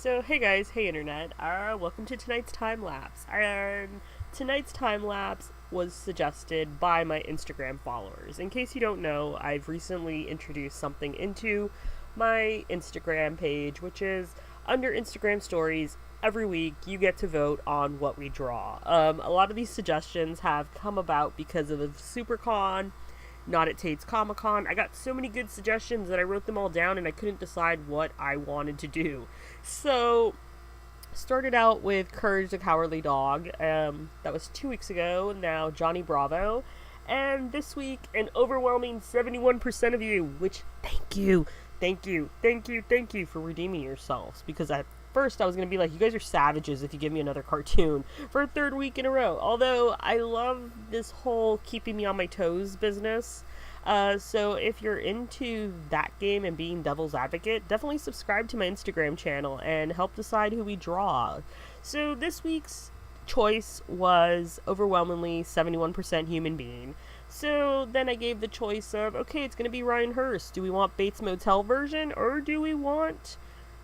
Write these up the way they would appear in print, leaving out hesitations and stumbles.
So hey guys, hey internet, welcome to tonight's time lapse. Tonight's time lapse was suggested by my Instagram followers. In case you don't know, I've recently introduced something into my Instagram page, which is under Instagram stories. Every week you get to vote on what we draw. A lot of these suggestions have come about because of the SuperCon, Not at Tate's Comic Con. I got so many good suggestions that I wrote them all down and I couldn't decide what I wanted to do. So, started out with Courage the Cowardly Dog. That was 2 weeks ago. Now Johnny Bravo. And this week, an overwhelming 71% of you, which thank you for redeeming yourselves. Because at first I was going to be like, you guys are savages if you give me another cartoon for a third week in a row. Although, I love this whole keeping me on my toes business. So if you're into that game and being devil's advocate, definitely subscribe to my Instagram channel and help decide who we draw. So this week's choice was overwhelmingly 71% human being. So then I gave the choice of, okay, it's going to be Ryan Hurst. Do we want Bates Motel version or do we want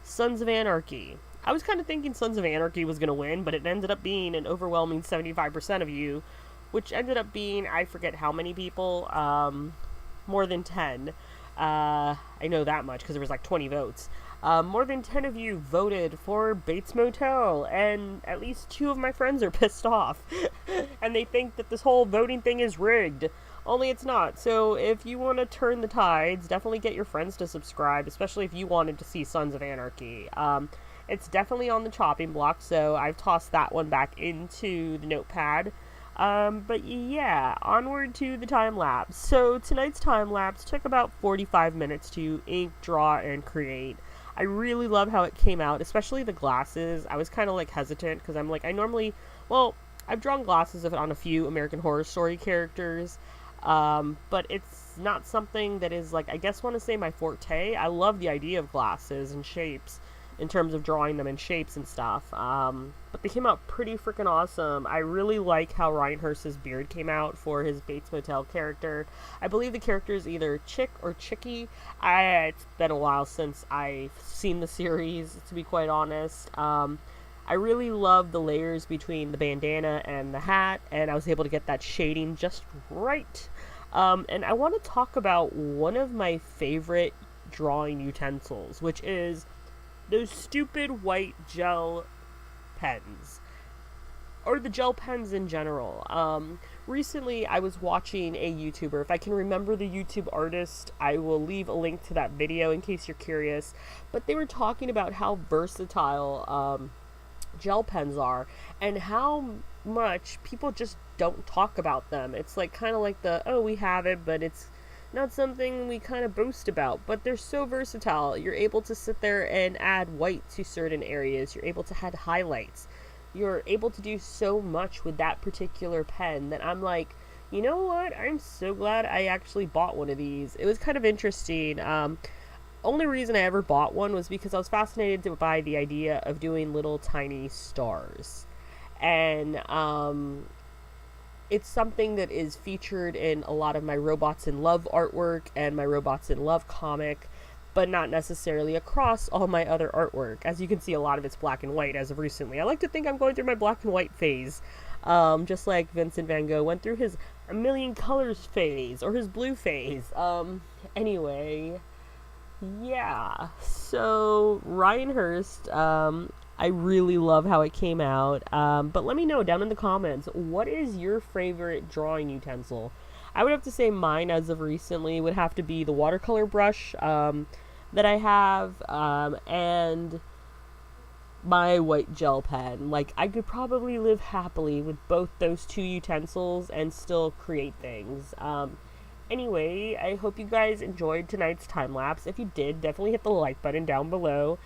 Sons of Anarchy? I was kind of thinking Sons of Anarchy was going to win, but it ended up being an overwhelming 75% of you, which ended up being, I forget how many people, more than 10. I know that much because there was like 20 votes. More than 10 of you voted for Bates Motel, and at least 2 of my friends are pissed off. And they think that this whole voting thing is rigged. Only it's not. So if you want to turn the tides, definitely get your friends to subscribe, especially if you wanted to see Sons of Anarchy. It's definitely on the chopping block, so I've tossed that one back into the notepad. But yeah, onward to the time lapse. So tonight's time lapse took about 45 minutes to ink, draw, and create. I really love how it came out, especially the glasses. I was kind of like hesitant because I'm like, I've drawn glasses on a few American Horror Story characters, but it's not something that is like, I guess want to say my forte. I love the idea of glasses and shapes in terms of drawing them in shapes and stuff, but they came out pretty freaking awesome. I really like how Ryan Hurst's beard came out for his Bates Motel character. I believe the character is either Chick or Chicky. It's been a while since I've seen the series, to be quite honest. I really love the layers between the bandana and the hat, and I was able to get that shading just right. And I want to talk about one of my favorite drawing utensils, which is those stupid white gel pens, or the gel pens in general. Recently I was watching a YouTuber. If I can remember the YouTube artist, I will leave a link to that video in case you're curious, but they were talking about how versatile gel pens are and how much people just don't talk about them. It's like kind of like we have it, but it's not something we kind of boast about, but they're so versatile. You're able to sit there and add white to certain areas. You're able to add highlights. You're able to do so much with that particular pen that I'm like, you know what? I'm so glad I actually bought one of these. It was kind of interesting. Only reason I ever bought one was because I was fascinated by the idea of doing little tiny stars. And, it's something that is featured in a lot of my Robots in Love artwork and my Robots in Love comic, but not necessarily across all my other artwork. As you can see, a lot of it's black and white as of recently. I like to think I'm going through my black and white phase, just like Vincent van Gogh went through his a million colors phase, or his blue phase. Anyway, yeah, so Ryan Hurst, I really love how it came out, but let me know down in the comments, what is your favorite drawing utensil? I would have to say mine, as of recently, would have to be the watercolor brush that I have, and my white gel pen. Like, I could probably live happily with both those two utensils and still create things. Anyway, I hope you guys enjoyed tonight's time lapse. If you did, definitely hit the like button down below.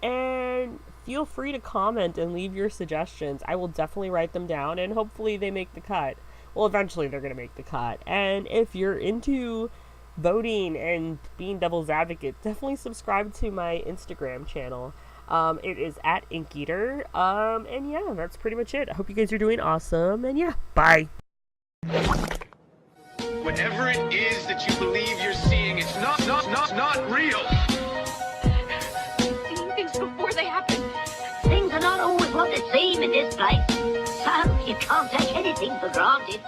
And feel free to comment and leave your suggestions. I will definitely write them down, and hopefully they make the cut. Well, eventually they're going to make the cut. And if you're into voting and being devil's advocate, definitely subscribe to my Instagram channel. It is at Inkeater. And yeah, that's pretty much it. I hope you guys are doing awesome. And yeah, bye. Whatever it is that you believe you're seeing, it's not real. Seeing things before before they happen. Things are not always what they seem in this place. So you can't take anything for granted.